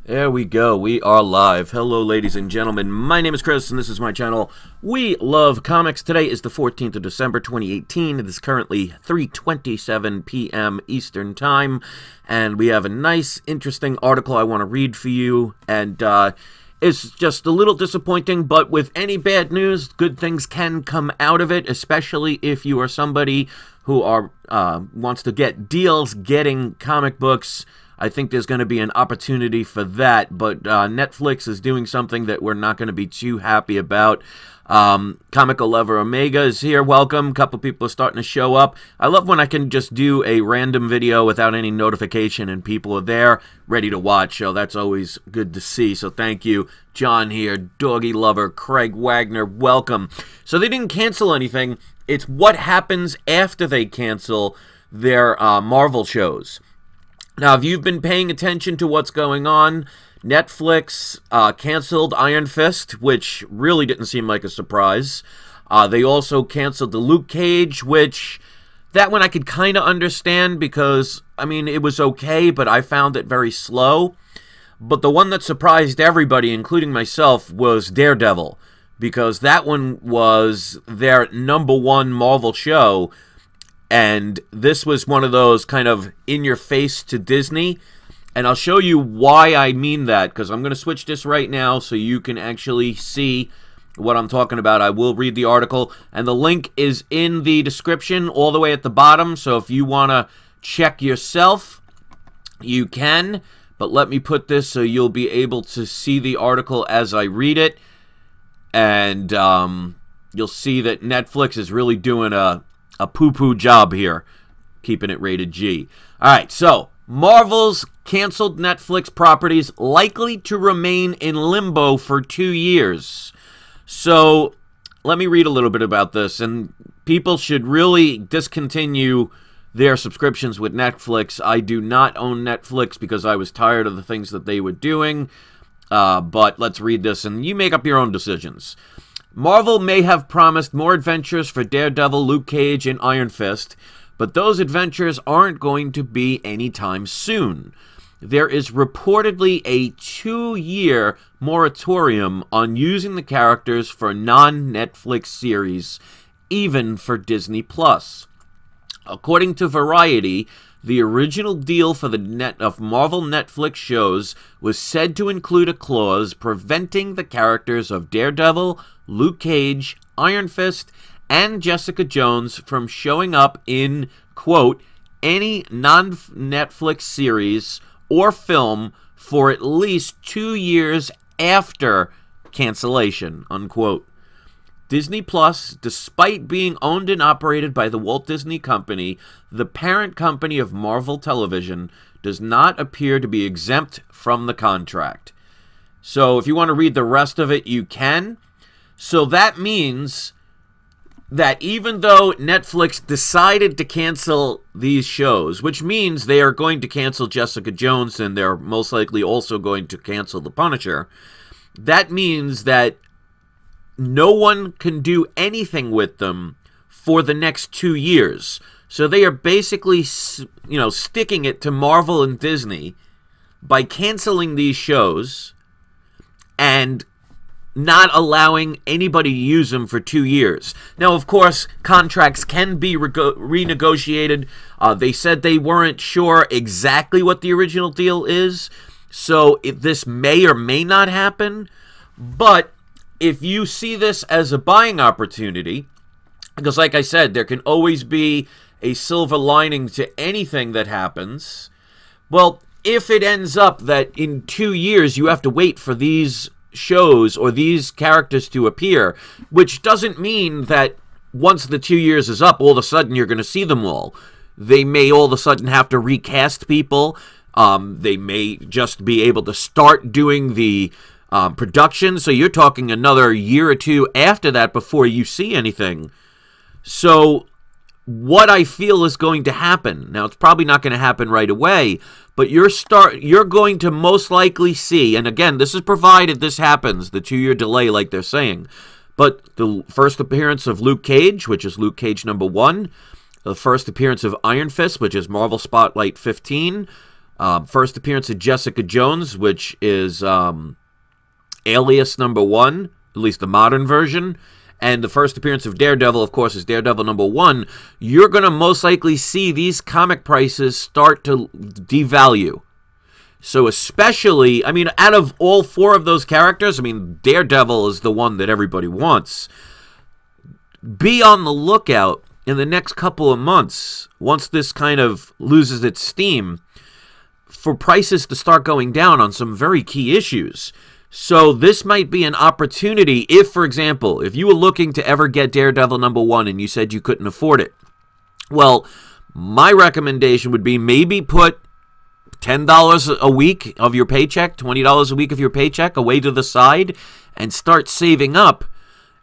There we go. We are live. Hello, ladies and gentlemen. My name is Chris, and this is my channel. We Love Comics. Today is the 14th of December, 2018. It is currently 3:27 p.m. Eastern Time, and we have a nice, interesting article I want to read for you, and it's just a little disappointing, but with any bad news, good things can come out of it, especially if you are somebody who wants to get deals getting comic books. I think there's going to be an opportunity for that, but Netflix is doing something that we're not going to be too happy about. Comical Lover Omega is here. Welcome. A couple people are starting to show up. I love when I can just do a random video without any notification and people are there ready to watch, so that's always good to see. So thank you. John here, Doggy Lover, Craig Wagner, welcome. So they didn't cancel anything. It's what happens after they cancel their Marvel shows. Now, if you've been paying attention to what's going on, Netflix canceled Iron Fist, which really didn't seem like a surprise. They also canceled the Luke Cage, which that one I could kind of understand because, I mean, it was okay, but I found it very slow. But the one that surprised everybody, including myself, was Daredevil, because that one was their #1 Marvel show. And this was one of those kind of in-your-face to Disney. And I'll show you why I mean that, because I'm going to switch this right now so you can actually see what I'm talking about. I will read the article, and the link is in the description all the way at the bottom. So if you want to check yourself, you can. But let me put this so you'll be able to see the article as I read it. And you'll see that Netflix is really doing a poo-poo job here, keeping it rated G. Alright, so, Marvel's canceled Netflix properties likely to remain in limbo for 2 years. So, let me read a little bit about this, and people should really discontinue their subscriptions with Netflix. I do not own Netflix because I was tired of the things that they were doing, but let's read this, and you make up your own decisions. Marvel may have promised more adventures for Daredevil, Luke Cage, and Iron Fist, but those adventures aren't going to be anytime soon. There is reportedly a 2-year moratorium on using the characters for non-Netflix series, even for Disney+. According to Variety, the original deal for the Marvel Netflix shows was said to include a clause preventing the characters of Daredevil, Luke Cage, Iron Fist, and Jessica Jones from showing up in, quote, any non-Netflix series or film for at least 2 years after cancellation, unquote. Disney Plus, despite being owned and operated by the Walt Disney Company, the parent company of Marvel Television, does not appear to be exempt from the contract. So if you want to read the rest of it, you can. So that means that even though Netflix decided to cancel these shows, which means they are going to cancel Jessica Jones and they're most likely also going to cancel The Punisher, that means that no one can do anything with them for the next 2 years. So they are basically, you know, sticking it to Marvel and Disney by canceling these shows and not allowing anybody to use them for 2 years. Now, of course, contracts can be renegotiated. They said they weren't sure exactly what the original deal is, so this may or may not happen. But if you see this as a buying opportunity, because like I said, there can always be a silver lining to anything that happens. Well, if it ends up that in 2 years you have to wait for these shows or these characters to appear, which doesn't mean that once the 2 years is up, all of a sudden you're going to see them all. They may all of a sudden have to recast people. They may just be able to start doing the production, so you're talking another year or two after that before you see anything. So what I feel is going to happen, now it's probably not going to happen right away, but you're going to most likely see, and again, this is provided this happens, the 2-year delay like they're saying, but the first appearance of Luke Cage, which is Luke Cage #1, the first appearance of Iron Fist, which is Marvel Spotlight 15, First appearance of Jessica Jones, which is Alias #1, at least the modern version. And the first appearance of Daredevil, of course, is Daredevil #1. You're going to most likely see these comic prices start to devalue. So especially, I mean, out of all 4 of those characters, I mean, Daredevil is the one that everybody wants. Be on the lookout in the next couple of months, once this kind of loses its steam, for prices to start going down on some very key issues. So this might be an opportunity if, for example, if you were looking to ever get Daredevil #1 and you said you couldn't afford it. Well, my recommendation would be maybe put $10 a week of your paycheck, $20 a week of your paycheck away to the side and start saving up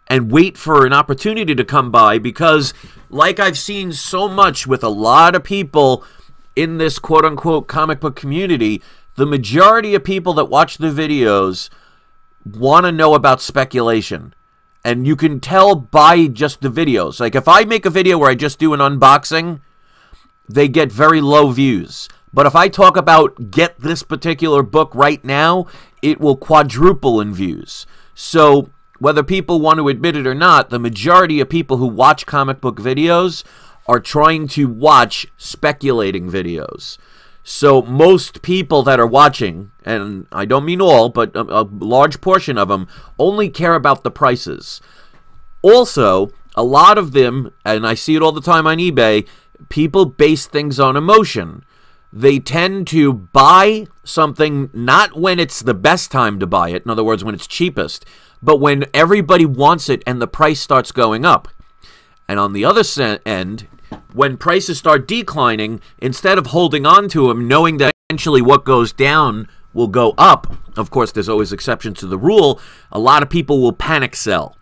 and wait for an opportunity to come by, because like I've seen so much with a lot of people in this quote-unquote comic book community, the majority of people that watch the videos want to know about speculation. And you can tell by just the videos. Like if I make a video where I just do an unboxing, they get very low views. But if I talk about get this particular book right now, it will quadruple in views. So whether people want to admit it or not, the majority of people who watch comic book videos are trying to watch speculating videos. So most people that are watching, and I don't mean all, but a large portion of them, only care about the prices. Also, a lot of them, and I see it all the time on eBay, people base things on emotion. They tend to buy something not when it's the best time to buy it, in other words, when it's cheapest, but when everybody wants it and the price starts going up. And on the other end, when prices start declining, instead of holding on to them, knowing that eventually what goes down will go up, of course, there's always exceptions to the rule, a lot of people will panic sell.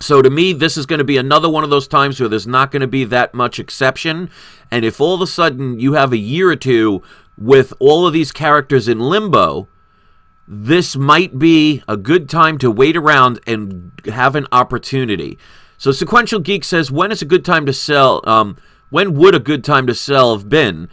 So to me, this is going to be another one of those times where there's not going to be that much exception. And if all of a sudden you have a year or two with all of these characters in limbo, this might be a good time to wait around and have an opportunity. So Sequential Geek says, when is a good time to sell? When would a good time to sell have been?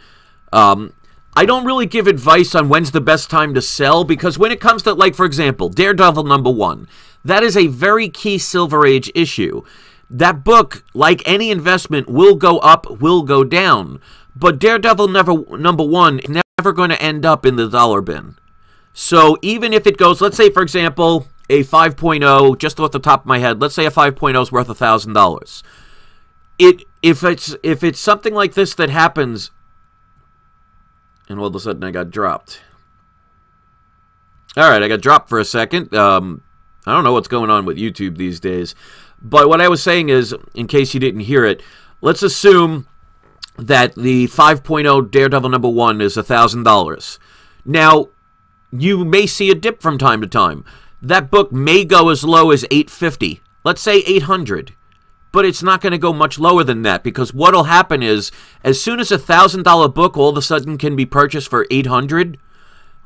I don't really give advice on when's the best time to sell, because when it comes to, like, for example, Daredevil #1, that is a very key Silver Age issue. That book, like any investment, will go up, will go down. But Daredevil #1 is never going to end up in the dollar bin. So even if it goes, let's say, for example, a 5.0, just off the top of my head, let's say a 5.0 is worth $1,000. If it's something like this that happens, and all of a sudden I got dropped. All right, I got dropped for a second. I don't know what's going on with YouTube these days. But what I was saying is, in case you didn't hear it, let's assume that the 5.0 Daredevil #1 is $1,000. Now, you may see a dip from time to time. That book may go as low as $850. Let's say $800. But it's not going to go much lower than that, because what will happen is, as soon as a $1,000 book all of a sudden can be purchased for $800,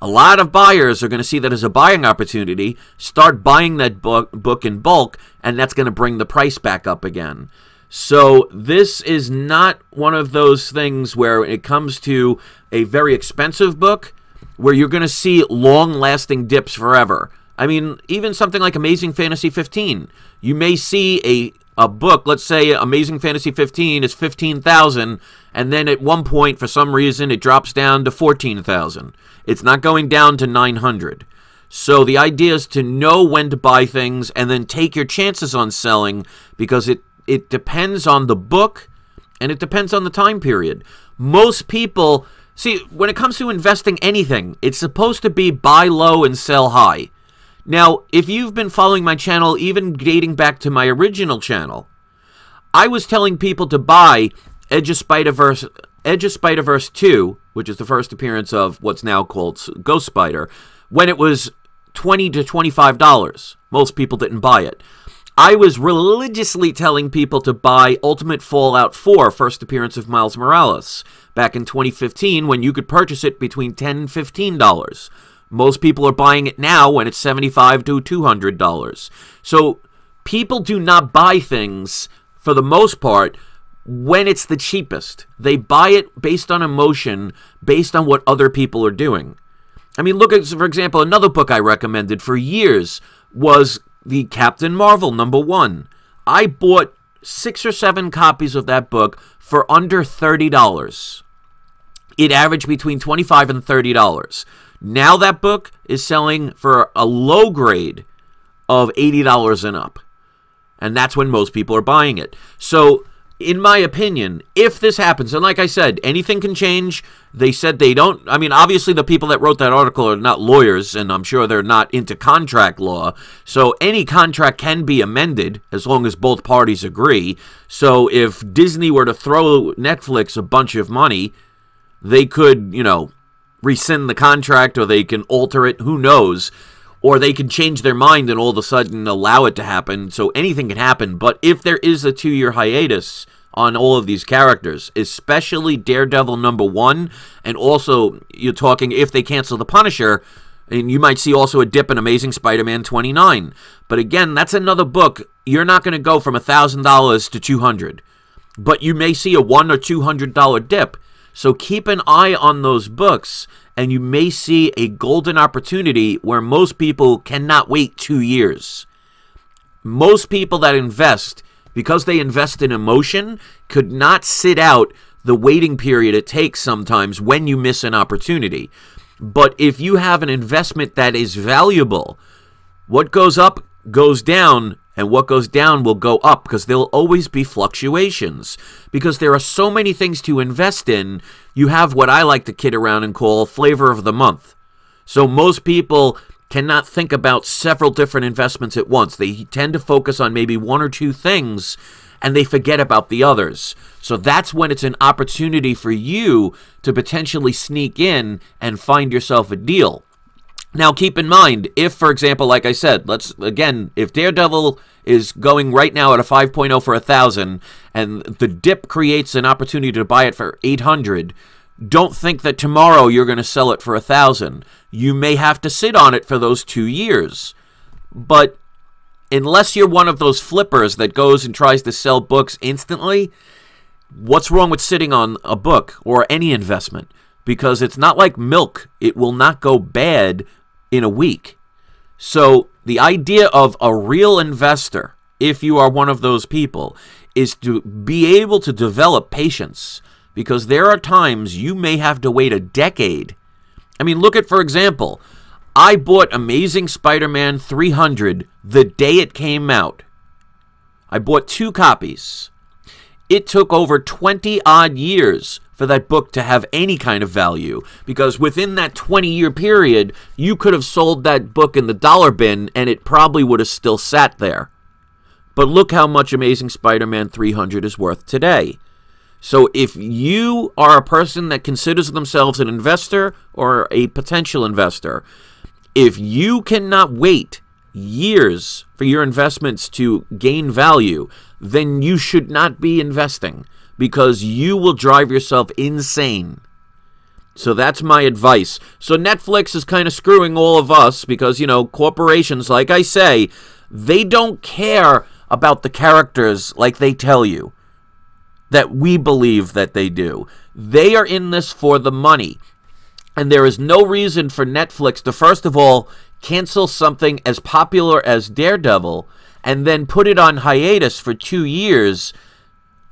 a lot of buyers are going to see that as a buying opportunity, start buying that book in bulk, and that's going to bring the price back up again. So this is not one of those things where it comes to a very expensive book where you're going to see long-lasting dips forever. I mean, even something like Amazing Fantasy 15, you may see a book, let's say Amazing Fantasy 15 is $15,000, and then at one point, for some reason, it drops down to $14,000. It's not going down to $900. So the idea is to know when to buy things and then take your chances on selling, because it depends on the book and it depends on the time period. Most people, see, when it comes to investing anything, it's supposed to be buy low and sell high. Now, if you've been following my channel, even dating back to my original channel, I was telling people to buy Edge of Spider-Verse 2, which is the first appearance of what's now called Ghost Spider, when it was $20 to $25. Most people didn't buy it. I was religiously telling people to buy Ultimate Fallout 4, first appearance of Miles Morales, back in 2015, when you could purchase it between $10 and $15. Most people are buying it now when it's $75 to $200. So people do not buy things, for the most part, when it's the cheapest. They buy it based on emotion, based on what other people are doing. I mean, look at, for example, another book I recommended for years was the Captain Marvel #1. I bought 6 or 7 copies of that book for under $30. It averaged between $25 and $30. Now that book is selling for a low grade of $80 and up. And that's when most people are buying it. So, in my opinion, if this happens, and like I said, anything can change. They said they don't, I mean, obviously the people that wrote that article are not lawyers, and I'm sure they're not into contract law. So any contract can be amended as long as both parties agree. So if Disney were to throw Netflix a bunch of money, they could, you know, rescind the contract, or they can alter it, who knows. Or they can change their mind and all of a sudden allow it to happen. So anything can happen. But if there is a 2-year hiatus on all of these characters, especially Daredevil #1, and also you're talking if they cancel the Punisher, and you might see also a dip in Amazing Spider-Man 29. But again, that's another book. You're not going to go from $1,000 to $200. But you may see a $100 or $200 dip. So keep an eye on those books, and you may see a golden opportunity where most people cannot wait 2 years. Most people that invest, because they invest in emotion, could not sit out the waiting period it takes sometimes when you miss an opportunity. But if you have an investment that is valuable, what goes up goes down, and what goes down will go up, because there'll always be fluctuations. Because there are so many things to invest in, you have what I like to kid around and call flavor of the month. So most people cannot think about several different investments at once. They tend to focus on maybe 1 or 2 things, and they forget about the others. So that's when it's an opportunity for you to potentially sneak in and find yourself a deal. Now, keep in mind, if, for example, like I said, if Daredevil is going right now at a 5.0 for $1,000, and the dip creates an opportunity to buy it for $800, don't think that tomorrow you're going to sell it for $1,000. You may have to sit on it for those 2 years. But unless you're one of those flippers that goes and tries to sell books instantly, what's wrong with sitting on a book or any investment? Because it's not like milk. It will not go bad in a week. So the idea of a real investor, if you are one of those people, is to be able to develop patience, because there are times you may have to wait a decade. I mean, look at, for example, I bought Amazing Spider-Man 300 the day it came out. I bought 2 copies. It took over 20-odd years for that book to have any kind of value, because within that 20-year period, you could have sold that book in the dollar bin and it probably would have still sat there. But look how much Amazing Spider-Man 300 is worth today. So if you are a person that considers themselves an investor or a potential investor, if you cannot wait years for your investments to gain value, then you should not be investing, because you will drive yourself insane. So that's my advice. So Netflix is kind of screwing all of us because, you know, corporations, like I say, they don't care about the characters like they tell you that we believe that they do. They are in this for the money. And there is no reason for Netflix to, first of all, cancel something as popular as Daredevil and then put it on hiatus for 2 years,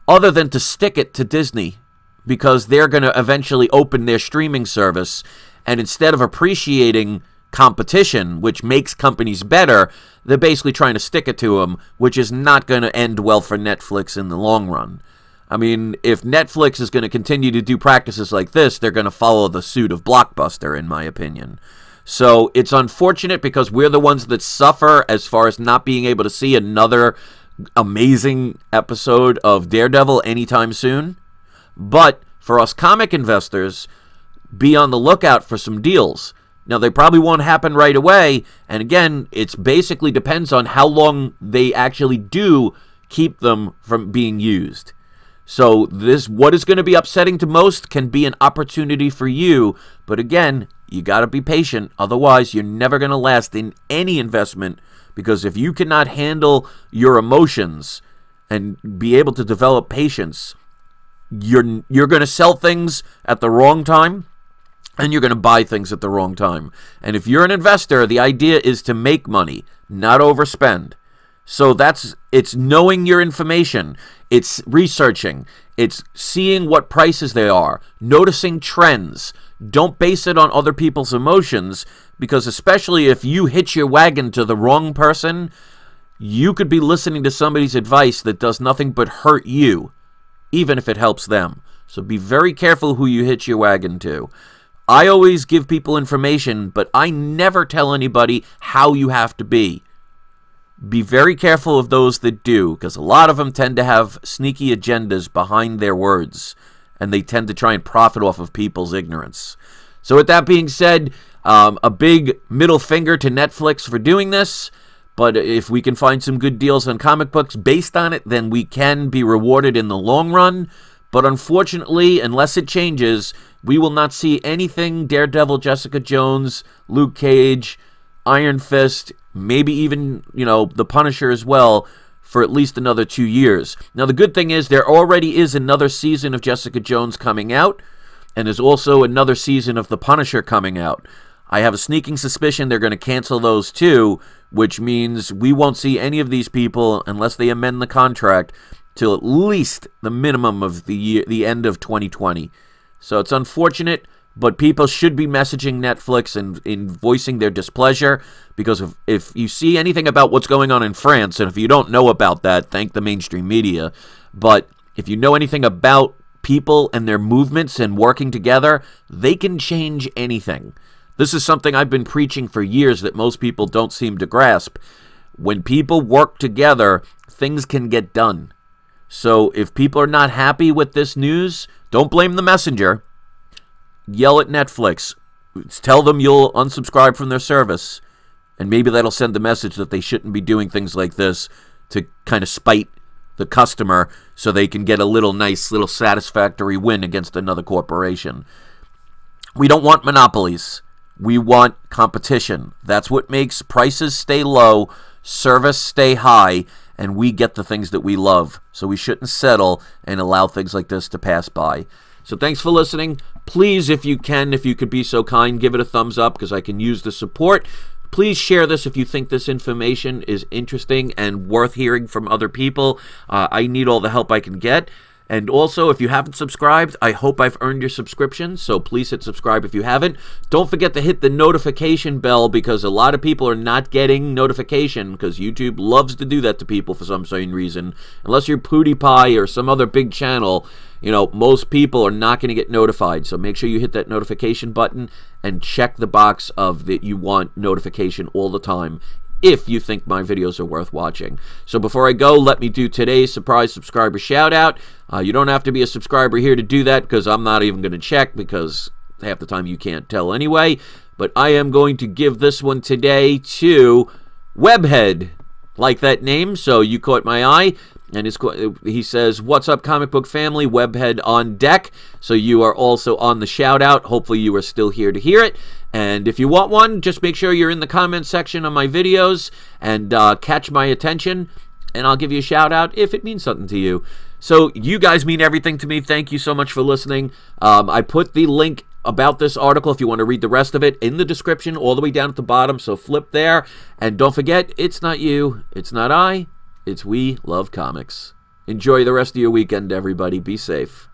other than to stick it to Disney, because they're going to eventually open their streaming service, and instead of appreciating competition, which makes companies better, they're basically trying to stick it to them, which is not going to end well for Netflix in the long run. I mean, if Netflix is going to continue to do practices like this, they're going to follow the suit of Blockbuster, in my opinion. So it's unfortunate because we're the ones that suffer as far as not being able to see another amazing episode of Daredevil anytime soon. But for us comic investors, be on the lookout for some deals. Now, they probably won't happen right away, and again, it's basically depends on how long they actually do keep them from being used. So what is going to be upsetting to most can be an opportunity for you, but again, you got to be patient, otherwise you're never going to last in any investment, because if you cannot handle your emotions and be able to develop patience, you're going to sell things at the wrong time, and you're going to buy things at the wrong time. And if you're an investor, the idea is to make money, not overspend. So it's knowing your information, it's researching, it's seeing what prices they are, noticing trends. Don't base it on other people's emotions, because especially if you hitch your wagon to the wrong person, you could be listening to somebody's advice that does nothing but hurt you, even if it helps them. So be very careful who you hitch your wagon to. I always give people information, but I never tell anybody how you have to be. Be very careful of those that do, because a lot of them tend to have sneaky agendas behind their words, and they tend to try and profit off of people's ignorance. So with that being said, a big middle finger to Netflix for doing this, but if we can find some good deals on comic books based on it, then we can be rewarded in the long run. But unfortunately, unless it changes, we will not see anything Daredevil, Jessica Jones, Luke Cage, Iron Fist, maybe even, The Punisher as well, for at least another 2 years. Now, the good thing is there already is another season of Jessica Jones coming out, and there's also another season of The Punisher coming out. I have a sneaking suspicion they're going to cancel those too, which means we won't see any of these people unless they amend the contract till at least the minimum of the end of 2020. So it's unfortunate, but people should be messaging Netflix and voicing their displeasure, because if you see anything about what's going on in France, and if you don't know about that, thank the mainstream media, but if you know anything about people and their movements and working together, they can change anything. This is something I've been preaching for years that most people don't seem to grasp. When people work together, things can get done. So if people are not happy with this news, don't blame the messenger. Yell at Netflix. Tell them you'll unsubscribe from their service. And maybe that'll send the message that they shouldn't be doing things like this to kind of spite the customer so they can get a nice little satisfactory win against another corporation. We don't want monopolies. We want competition. That's what makes prices stay low, service stay high, and we get the things that we love. So we shouldn't settle and allow things like this to pass by. So thanks for listening. Please, if you could be so kind, give it a thumbs up, because I can use the support. Please share this if you think this information is interesting and worth hearing from other people. I need all the help I can get. And also, if you haven't subscribed, I hope I've earned your subscription, so please hit subscribe if you haven't. Don't forget to hit the notification bell, because a lot of people are not getting notification, because YouTube loves to do that to people for some strange reason. Unless you're PewDiePie or some other big channel, most people are not going to get notified. So make sure you hit that notification button and check the box of that you want notification all the time, if you think my videos are worth watching. So before I go, let me do today's surprise subscriber shout out. You don't have to be a subscriber here to do that, because I'm not even going to check, because half the time you can't tell anyway. But I am going to give this one today to Webhead. Like that name, so you caught my eye. And he says, "What's up, comic book family? Webhead on deck." So you are also on the shout out. Hopefully you are still here to hear it. And if you want one, just make sure you're in the comment section on my videos and catch my attention, and I'll give you a shout out if it means something to you. So you guys mean everything to me. Thank you so much for listening. I put the link about this article, if you want to read the rest of it, in the description all the way down at the bottom. So flip there. And don't forget, it's not you, it's not I, it's We Love Comics. Enjoy the rest of your weekend, everybody. Be safe.